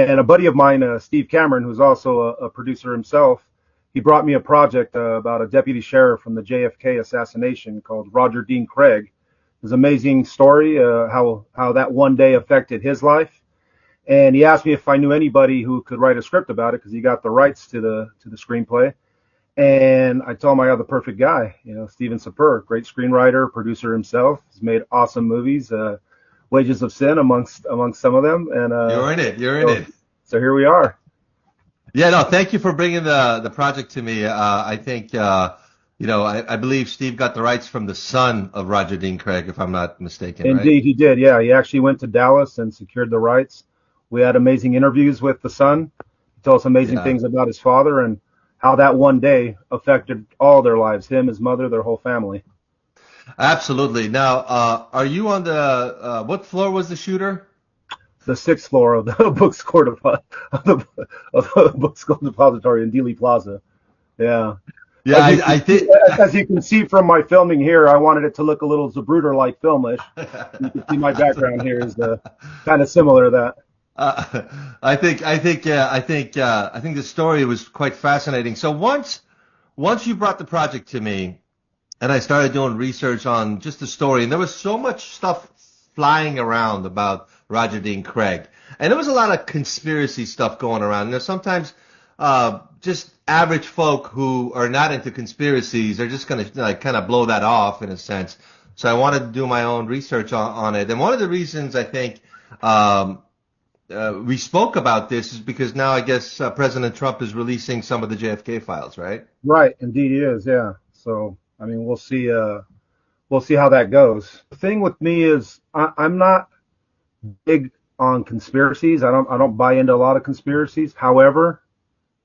And a buddy of mine, Steve Cameron, who's also a producer himself, he brought me a project about a deputy sheriff from the JFK assassination called Roger Dean Craig. It's an amazing story, how that one day affected his life. And he asked me if I knew anybody who could write a script about it because he got the rights to the screenplay. And I told him I got the perfect guy, Stephen Sepher, great screenwriter, producer himself. He's made awesome movies, Wages of Sin amongst some of them. And you're in it. You're in it. So here we are. Yeah, no, thank you for bringing the project to me. I think, I believe Steve got the rights from the son of Roger Dean Craig, if I'm not mistaken. Indeed, right? He did. Yeah, he actually went to Dallas and secured the rights. We had amazing interviews with the son. He told us amazing things about his father and how that one day affected all their lives, him, his mother, their whole family. Absolutely. Now, are you on the, what floor was the shooter? The 6th floor of the Book School Depository in Dealey Plaza. Yeah. Yeah, I think. As you can see from my filming here, I wanted it to look a little Zapruder-like filmish. You can see my background here is kind of similar to that. I think the story was quite fascinating. So once you brought the project to me, and I started doing research on just the story, and there was so much stuff flying around about Roger Dean Craig, and there was a lot of conspiracy stuff going around. Sometimes just average folk who are not into conspiracies are just going to kind of blow that off in a sense. So I wanted to do my own research on it, and one of the reasons I think we spoke about this is because now I guess President Trump is releasing some of the JFK files, right? Right, indeed he is, yeah. So, I mean, we'll see how that goes. The thing with me is I'm not big on conspiracies. I don't buy into a lot of conspiracies. However,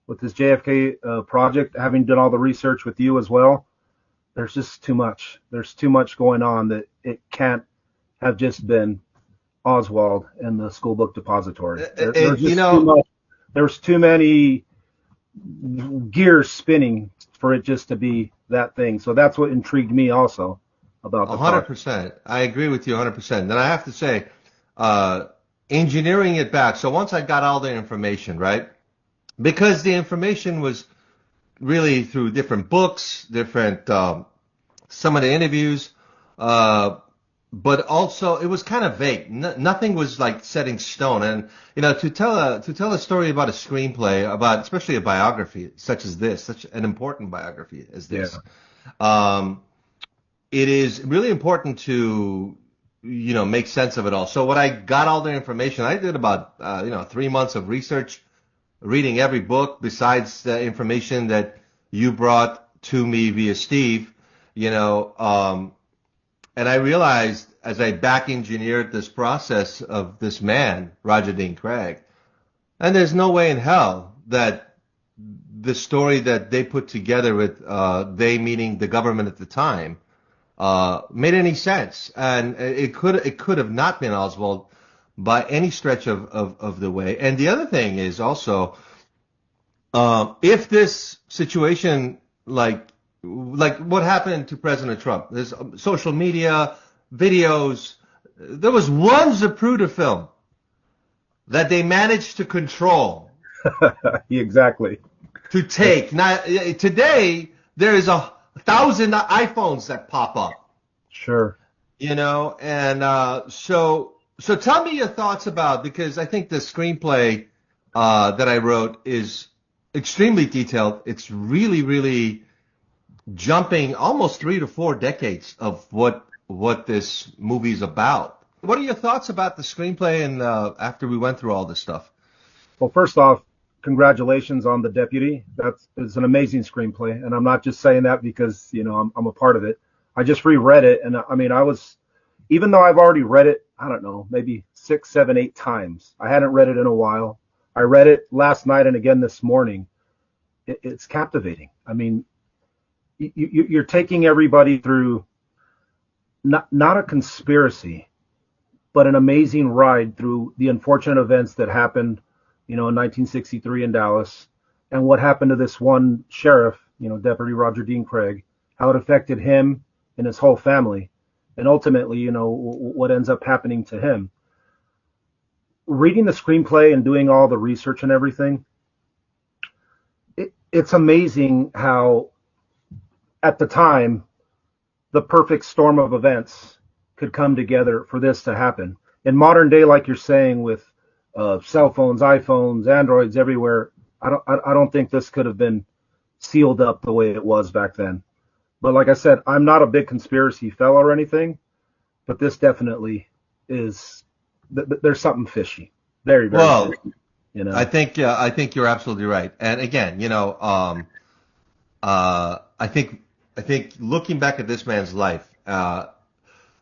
with this JFK project, having done all the research with you as well, there's just too much. There's too much going on that it can't have just been Oswald and the school book depository. There's just too much. There's too many gears spinning for it just to be that thing. So that's what intrigued me also about the 100%. I agree with you 100%. And I have to say, engineering it back. So once I got all the information, right? Because the information was really through different books, different some of the interviews, but also it was kind of vague. Nothing was like set in stone. And to tell a story about a screenplay, about especially a biography such as this, such an important biography as this, it is really important to make sense of it all. So when I got all the information, I did about 3 months of research, reading every book besides the information that you brought to me via Steve, and I realized as I back engineered this process of this man, Roger Dean Craig, and there's no way in hell that the story that they put together with they meaning the government at the time made any sense, and it could have not been Oswald by any stretch of the way. And the other thing is also, if this situation like what happened to President Trump, there's social media, videos, there was one Zapruder film that they managed to control. Exactly. To take. Now, today, there is 1,000 iPhones that pop up. Sure. And so tell me your thoughts about, because I think the screenplay that I wrote is extremely detailed. It's really, really jumping almost 3 to 4 decades of what this movie's about. What are your thoughts about the screenplay and after we went through all this stuff? Well, first off, congratulations on The Deputy. It's an amazing screenplay, and I'm not just saying that because I'm a part of it. I just reread it, and I mean, even though I've already read it, I don't know, maybe 6, 7, 8 times. I hadn't read it in a while. I read it last night and again this morning. It's captivating. I mean, you're taking everybody through not a conspiracy, but an amazing ride through the unfortunate events that happened, in 1963 in Dallas, and what happened to this one sheriff, Deputy Roger Dean Craig, how it affected him and his whole family, and ultimately, what ends up happening to him. reading the screenplay and doing all the research and everything, it's amazing how at the time the perfect storm of events could come together for this to happen. In modern day, like you're saying, with cell phones, iPhones, Androids everywhere, I don't think this could have been sealed up the way it was back then. But like I said, I'm not a big conspiracy fellow or anything, but this definitely is. There's something fishy, very, very Well, fishy. You know, I think you're absolutely right. And again, I think looking back at this man's life,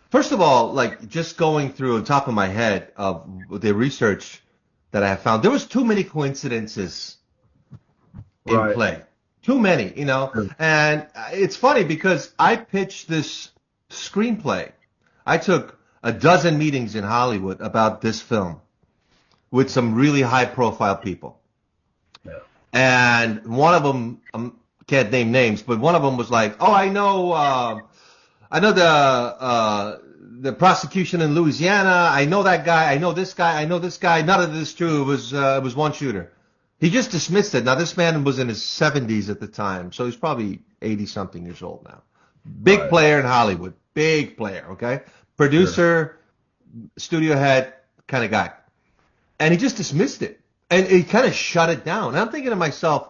first of all, like just going through on top of my head of the research that I have found, there was too many coincidences in right? play. Too many, And it's funny because I pitched this screenplay. I took a dozen meetings in Hollywood about this film with some really high profile people. Yeah. And one of them, can't name names, but one of them was like, "Oh, I know the prosecution in Louisiana. I know that guy. I know this guy. I know this guy. None of this is true. It was one shooter." He just dismissed it. Now, this man was in his 70s at the time, so he's probably 80-something years old now. Big Right. player in Hollywood. Big player, okay? Sure. Producer, studio head kind of guy. And he just dismissed it. And he kind of shut it down. And I'm thinking to myself,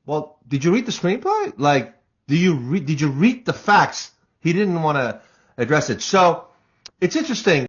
well, did you read the screenplay? Like, did you read the facts? He didn't want to address it. So it's interesting.